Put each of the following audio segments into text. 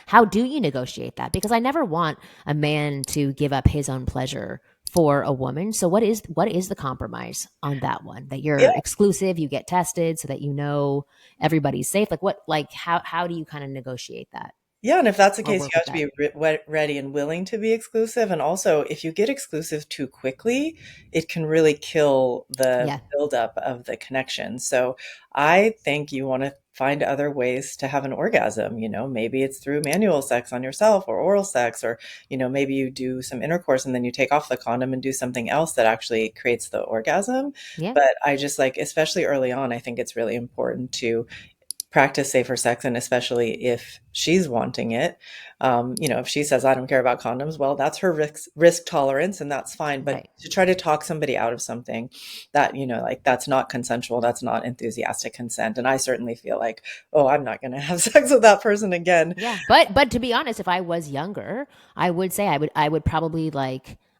how do you negotiate that? Because I never want a man to give up his own pleasure for a woman. So what is the compromise on that one? That you're Yeah. exclusive, you get tested so that you know everybody's safe. How do you kind of negotiate that Yeah, and if that's the or case, work you with have to that? be ready and willing to be exclusive. And also, if you get exclusive too quickly, it can really kill the Yeah. buildup of the connection. So I think you want to find other ways to have an orgasm. Maybe it's through manual sex on yourself or oral sex, or, maybe you do some intercourse and then you take off the condom and do something else that actually creates the orgasm. Yeah. But I just like, especially early on, I think it's really important to practice safer sex, and especially if she's wanting it. If she says, I don't care about condoms, well, that's her risk tolerance, and that's fine. But Right. to try to talk somebody out of something that, like, that's not consensual, that's not enthusiastic consent. And I certainly feel like, oh, I'm not going to have sex with that person again. Yeah, but to be honest, if I was younger, I would say I would probably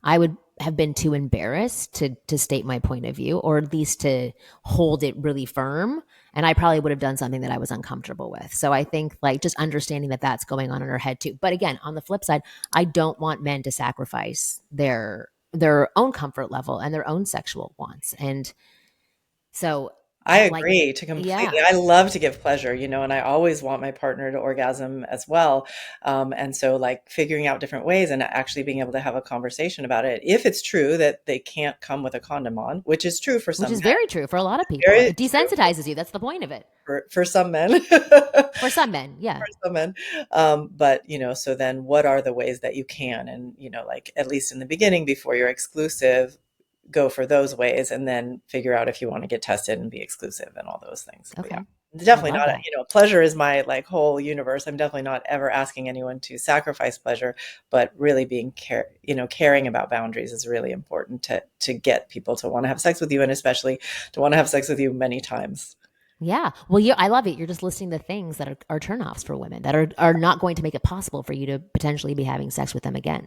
I would have been too embarrassed to state my point of view, or at least to hold it really firm, and I probably would have done something that I was uncomfortable with. So I think just understanding that that's going on in her head too. But again, on the flip side, I don't want men to sacrifice their own comfort level and their own sexual wants, and so I like agree to completely. yeah. I love to give pleasure, and I always want my partner to orgasm as well. And so, like, figuring out different ways and actually being able to have a conversation about it. If it's true that they can't come with a condom on, which is true for Which some is men, very true for a lot of people. very It true desensitizes you. That's the point of it. for some men. For some men, yeah. For some men. But, so then what are the ways that you can? And, like, at least in the beginning, before you're exclusive, go for those ways and then figure out if you want to get tested and be exclusive and all those things. So, yeah. Okay. I Definitely love not, that. pleasure is my like whole universe. I'm definitely not ever asking anyone to sacrifice pleasure, but really being caring about boundaries is really important to get people to want to have sex with you, and especially to want to have sex with you many times. Yeah. Well, I love it. You're just listing the things that are turnoffs for women that are not going to make it possible for you to potentially be having sex with them again.